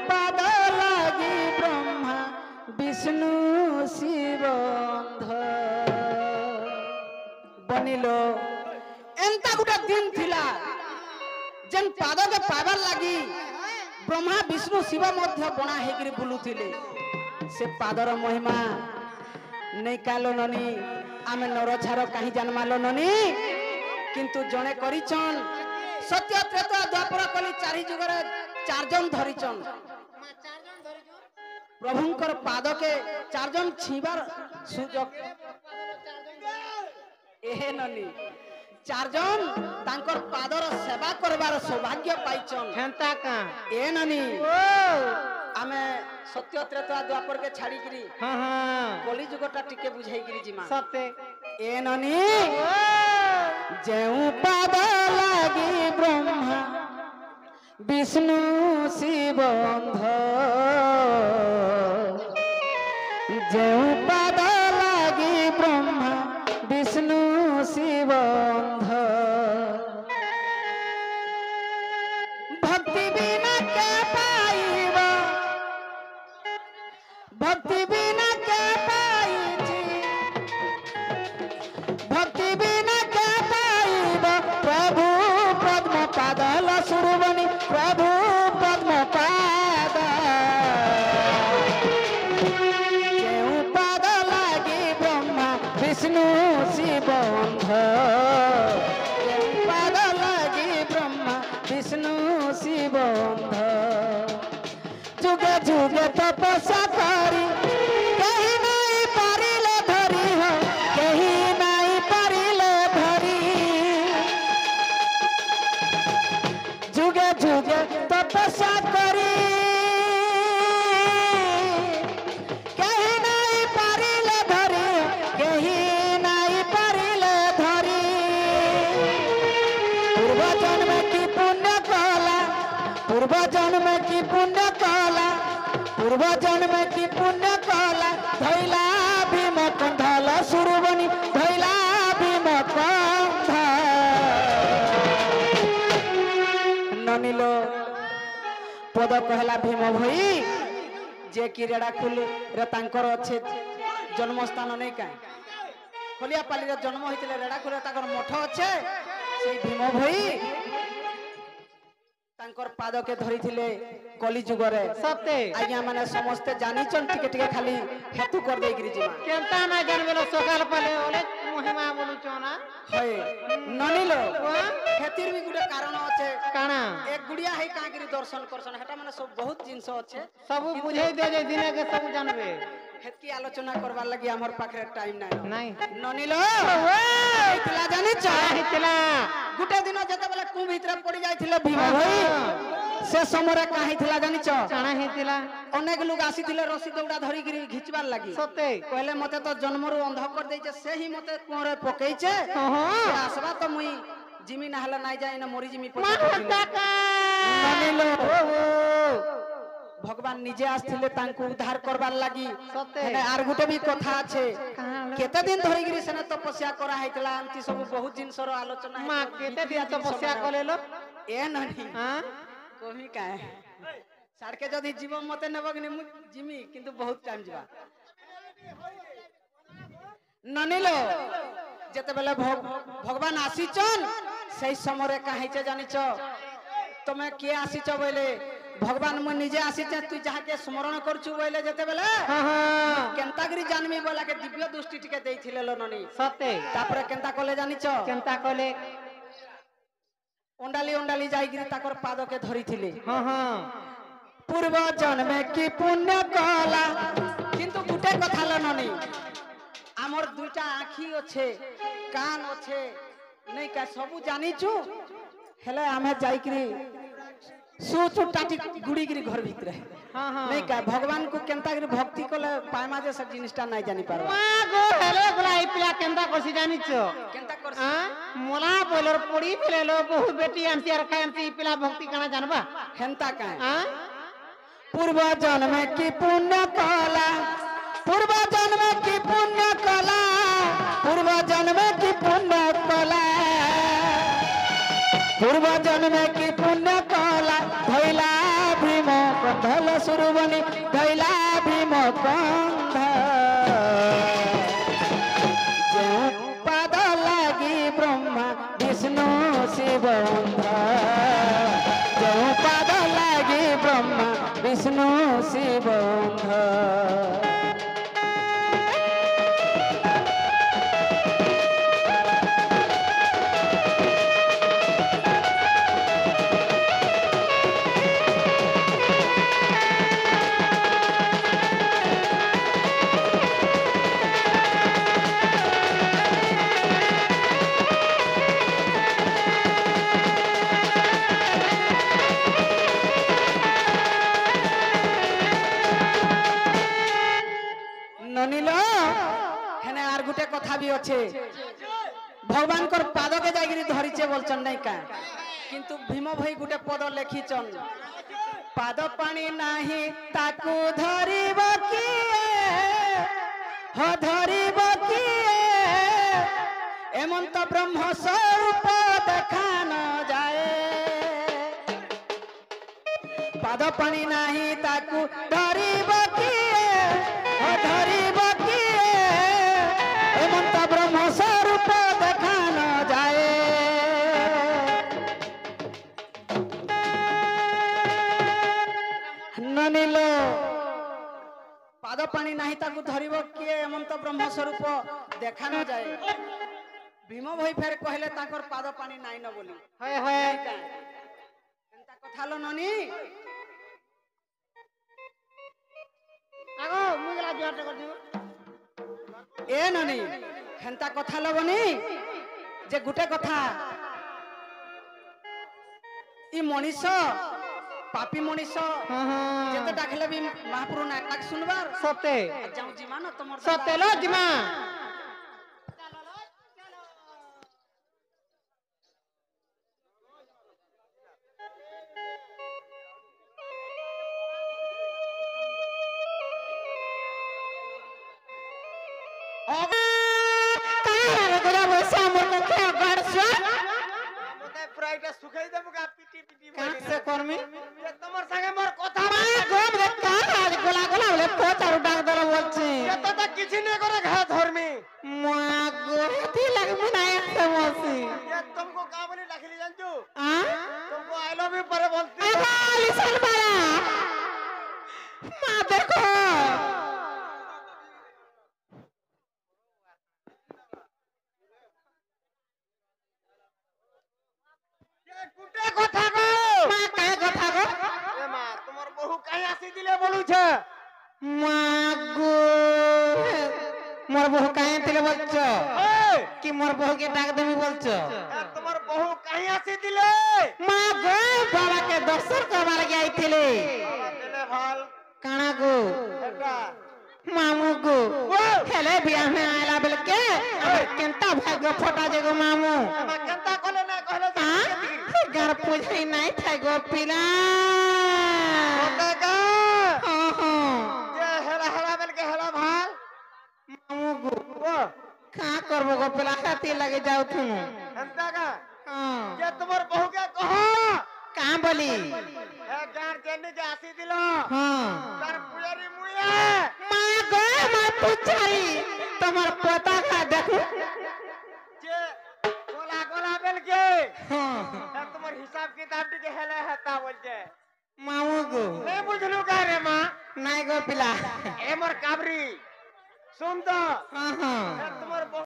पाद लागी ब्रह्मा विष्णु शिव बनिलो एंता गुटा दिन थिला जेन पाद के पाइबार लागी ब्रह्मा विष्णु शिव मध्य बना हेगिरी बुलुथिले से पादर महिमा नहीं कालो ननी आमे नरछार कहीं जन्मालो ननी किंतु जने करिछन सत्य त्रेता द्वापर कली चारि जुगर चार जन धरिछन प्रभुंकर पाद के चार जन छीबार सुजोग एहे ननी चार जन तांकर पादर सेवा करबार सौभाग्य पाइछन हेंता का ए ननी आमे सत्य त्रेता द्वापर के छाड़ी गिरी हां हां कली जुगटा टिके बुझाई गिरी जिमा सत्य ए ननी जेउ पाद लागी ब्रह्मा विष्णु शिव जेउ पाद लागी ब्रह्मा विष्णु शिव भक्ति बिना के पाइब भक्ति बिना के पाइछि भक्ति बिना के पाइब प्रभु पद्म पादल सुरबनी प्रभु पद्म पाद जेउ पाद लागी ब्रह्मा विष्णु शिव जेउ पाद लागी ब्रह्मा विष्णु शिव जुगे जुगे तपस्या करी कहीं नहीं पारिले धरी हो कहीं नहीं पारिले धरी जुगे जुगे तपस्या करी कहीं नहीं पारिले धरी कहीं नहीं पारिले धरी पूर्व जन्म की पुण्य कला पूर्व जन्म की पुण्य कला पूर्व जन्म की पुण्य कला धैला भीम कंधल सुरबनी धैला भीम कंध ननिलो पद कहला भीम भई जे कि रेड़ाखुल रे तांकर अच्छे जन्मस्थान नहीं काई खलियापाली रे जन्म होइतिले रेड़ाखुल रे तांकर मठ अच्छे से भीम भई तांकर पाद के धरी थिले कली जुगरे सत्य आज्ञा माने समस्त जानी चन टिके टिके खाली हेतु कर दे गिरी जिमा केंता ना जानबेलो सकाल पाले ओले महिमा बोलु चोना होय ननिलो हेतिर भी गुडे कारण अछि काना एक गुड़िया है कागिरी दर्शन करसन हेटा माने सब बहुत जिंस अछि सब बुझाई दे जे दिने के सब जानबे हेतकी आलोचना करबा लागि हमर पाखरे टाइम नहीं ननिलो हेतला जानि छ हेतला गुटे दिन जते बेले कुम भीतर पड़ी जाइथिले भीम भाई से समरे काहिथिला जानि छ काना हेतला अनेक लोग आसीथिले रसी दौड़ा धरी गिरी घिचबार लागि सत्य कहले मते तो जन्मरु अंध कर दैछे से ही मते कुरे पकैछे आसबा तो मुई जिमी ना हला नाइ जाय न मरि जिमी ननिलो भगवान निजे आस्थिले तांको उद्धार करबार लागि सत्य आर गुटे भी कथा আছে केते दिन धरि गिरी सेना तपस्या करा हैतला अंति सब बहुत दिन सरो आलोचना है मां केते दिन तपस्या कलेलो ए ननी हां कोही काहे सारके जदी जीव मते नेबगनी मु जिमी किंतु बहुत टाइम जीवा ननिलो जेते बेले भगवान आसीचन सही समय काहे छ जानि छ तमे के आसीच बोले भगवान मु निजे आसीचे तू जहा के स्मरण करछु बोले जेते बेले हां हां केंतागिरी जानमी बोला के दिव्य दृष्टि टिके देइथिले लो ननी सत्य तापर केंता कले जानि छ केंता कले ओंडाली ओंडाली जाइगिरी ताकर पाद के धरिथिले हां हां पूर्व जन्म की पुण्य कला किंतु गुटे कथा लो ननी आमर दुटा आखी अच्छे कान अच्छे नहीं का सबू जानी छु हेले आमे जाइकरी सुचुटाटी गुड़ी गिरी घर भीतर हां हां नहीं का भगवान को केंता गिरी भक्ति कोले पायमा जे सब जिनिसटा नहीं जानी पारबा मां गो हेले बोला ई पिला केंता करसी जानी छ केंता कर हां मोला बोलर पड़ी फेलेलो बहु बेटी आंती आर खायंती ई पिला भक्ति कना जानबा हेंता काहे हां पूर्व जन्म की पुण्य कला पूर्व जन्म की पुण्य कला पूर्व जन्म की पुण्य कला पूर्व जन्म की पुण्य कला धैला भीम कंध ଅସୁର ବନି ଧଇଲା ଭୀମ କନ୍ଧ ଯେଉଁ ପାଦ ଲାଗି ବ୍ରହ୍ମା ବିଷ୍ଣୁ ଶିବ ଅନ୍ଧ ଯେଉଁ ପାଦ ଲାଗି ବ୍ରହ୍ମା ବିଷ୍ଣୁ ଶିବ ଅନ୍ଧ কথা भी अच्छे भगवान कर पाद के जागिरी धरीचे बोलचन नहीं का किंतु भीम भाई गुटे पद लिखिचन पाद पानी नाही ताकू धरिब किए हो धरिब किए एमंत ब्रह्म स्वरूप देखा न जाए पाद पानी नाही ताकू धरिब किए हो धरिब ब्रह्म स्वरूप देखा न जाए ननीलो पाद पानी नाही ताकू धरिब किए एमंत ब्रह्म स्वरूप देखा न जाए भीम भाई फेर कहले ताकर पाद पानी नाही न बोली हाय हाय एंता कथा लो ननी आगो मुगला जोर कर दियो ए ननी हेंता कथा लबनी जे गुटे कथा ई मनीष पापी मनीष जेते डाकले भी महापुरु नाटक सुनबार सते जाऊ जिमा न तमर सते लो जिमा सुखाई देबो का पीटी पीटी से कर्मी ये तमर संगे मोर कथा गोम रे का आज गोला गोला बोले तो तारु डाक दला बोलছি ये तो किछि ने करे घा धर्मी मा गोथी लगे मुनाय से मोसी ये तुमको का बोली रखली जानजू हां तुमको आई लव यू पर बोलती लिसन बड़ा मां देखो कुटे कथा को मां काहे कथा को ए मां तुमर बहु काहे आसी दिले बोलू छ मां गो मोर बहु काहे तिले बोलछ कि मोर बहु के डाक देमी बोलछ तुमर बहु काहे आसी दिले मां गो बाबा के दर्शन करबार के आइथिले दिले भाल काना गो एटा मामू गो हेले बियाह में आइला बेल के केनता भाग्य फटा जेगो मामू मां केनता कोले ना कहले घर पूछई नहीं था गो पिला का हां हां जे हेला हेला बेल के हेला भाल मामू गो का करबो गो पिला खाती लगे जाऊ थू एंता का हां जे तुमर बहु के कहो का बोली ए गार केने के आसी दिलो हां तार पुयरी मुया मां गो मां पूछई तमर पोता का देखू जे गोला गोला बेल के हां तुम्हार हिसाब किताब टिके हेले हता बोल के मामू गो नहीं बुझलू का रे मां नहीं गो पिला ए मोर काबरी सुन तो हां हां तुम्हार